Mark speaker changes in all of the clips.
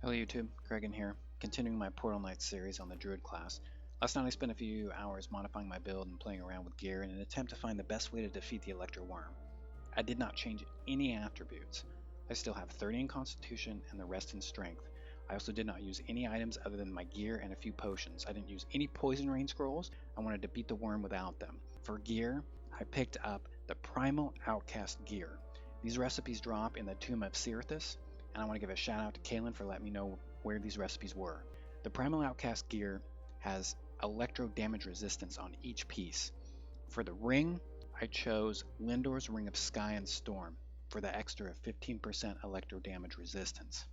Speaker 1: Hello YouTube, Cregan here, continuing my Portal Knights series on the Druid class. Last night I spent a few hours modifying my build and playing around with gear in an attempt to find the best way to defeat the Electro worm. I did not change any attributes. I still have 30 in Constitution and the rest in Strength. I also did not use any items other than my gear and a few potions. I didn't use any Poison Rain scrolls. I wanted to beat the worm without them. For gear, I picked up the Primal Outcast gear. These recipes drop in the Tomb of Cirithus, and I want to give a shout out to Kaylin for letting me know where these recipes were. The Primal Outcast gear has electro damage resistance on each piece. For the ring, I chose Lindor's Ring of Sky and Storm for the extra 15% electro damage resistance.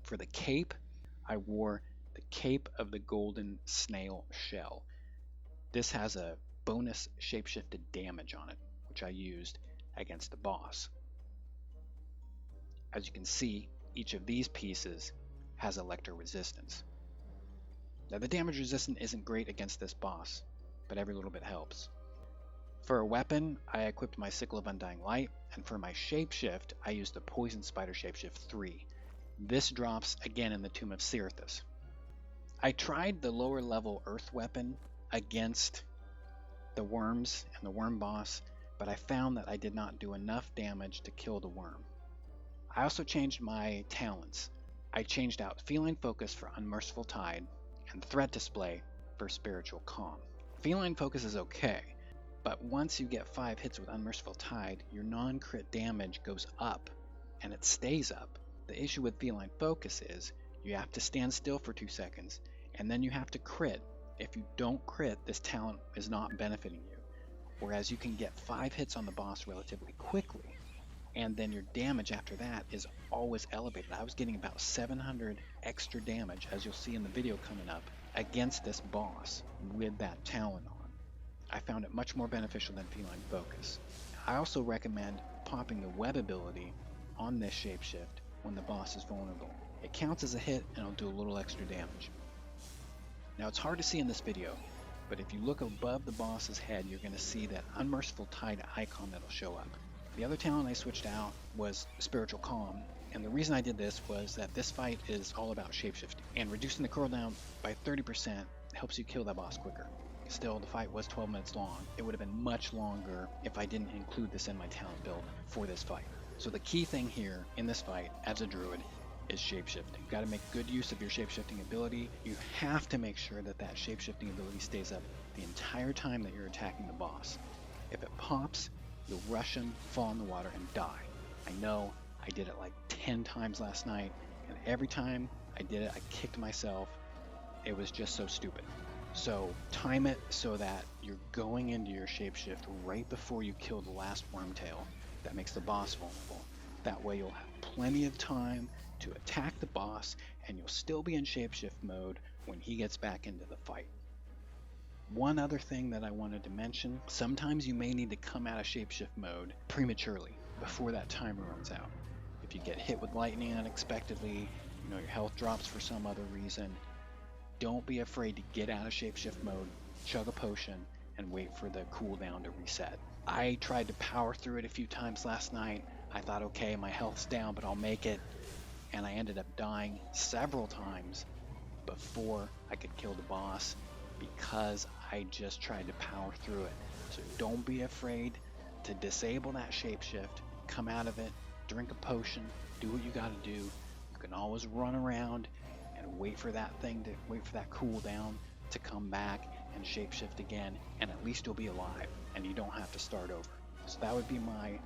Speaker 1: For the cape, I wore the Cape of the Golden Snail Shell. This has a bonus shapeshifted damage on it, which I used against the boss. As you can see, each of these pieces has electro resistance. Now the damage resistance isn't great against this boss, but every little bit helps. For a weapon, I equipped my Sickle of Undying Light, and for my shapeshift, I used the Poison Spider Shapeshift 3. This drops again in the Tomb of Cirithus. I tried the lower level Earth weapon against the worms and the worm boss, but I found that I did not do enough damage to kill the worm. I also changed my talents. I changed out Feline Focus for Unmerciful Tide and Threat Display for Spiritual Calm. Feline Focus is okay, but once you get 5 hits with Unmerciful Tide, your non-crit damage goes up, and it stays up. The issue with Feline Focus is you have to stand still for 2 seconds, and then you have to crit. If you don't crit, this talent is not benefiting you. Whereas you can get 5 hits on the boss relatively quickly, and then your damage after that is always elevated. I was getting about 700 extra damage, as you'll see in the video coming up, against this boss with that talent on. I found it much more beneficial than Feline Focus. I also recommend popping the web ability on this shapeshift when the boss is vulnerable. It counts as a hit and it'll do a little extra damage. Now it's hard to see in this video, but if you look above the boss's head, you're going to see that Unmerciful Tide icon that'll show up. The other talent I switched out was Spiritual Calm, and the reason I did this was that this fight is all about shapeshifting, and reducing the cooldown by 30% helps you kill that boss quicker. Still, the fight was 12 minutes long. It would have been much longer if I didn't include this in my talent build for this fight. So the key thing here in this fight, as a druid, is shapeshifting. You've got to make good use of your shapeshifting ability. You have to make sure that that shapeshifting ability stays up the entire time that you're attacking the boss. If it pops, you'll rush him, fall in the water, and die. I know I did it like 10 times last night, and every time I did it, I kicked myself. It was just so stupid. So time it so that you're going into your shapeshift right before you kill the last wormtail that makes the boss vulnerable. That way you'll have plenty of time to attack the boss, and you'll still be in shapeshift mode when he gets back into the fight. One other thing that I wanted to mention, sometimes you may need to come out of shapeshift mode prematurely before that timer runs out. If you get hit with lightning unexpectedly, your health drops for some other reason, don't be afraid to get out of shapeshift mode, chug a potion, and wait for the cooldown to reset. I tried to power through it a few times last night. I thought, okay, my health's down, but I'll make it. And I ended up dying several times before I could kill the boss because I just tried to power through it. So don't be afraid to disable that shapeshift, come out of it, drink a potion, do what you gotta do. You can always run around and wait for that cooldown to come back and shapeshift again, and at least you'll be alive and you don't have to start over. So that would be my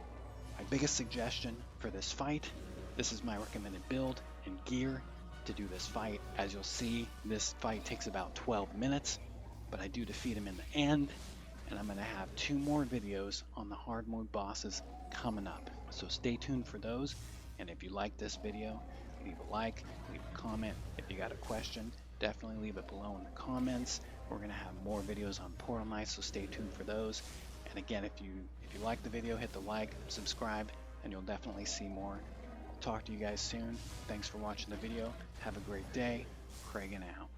Speaker 1: biggest suggestion for this fight. This is my recommended build and gear to do this fight. As you'll see, this fight takes about 12 minutes, but I do defeat him in the end, and I'm going to have 2 more videos on the hard mode bosses coming up. So stay tuned for those, and if you like this video, leave a like, leave a comment. If you got a question, definitely leave it below in the comments. We're going to have more videos on Portal Knights, so stay tuned for those. And again, if you like the video, hit the like, subscribe, and you'll definitely see more. Talk to you guys soon. Thanks for watching the video. Have a great day. Cregan out.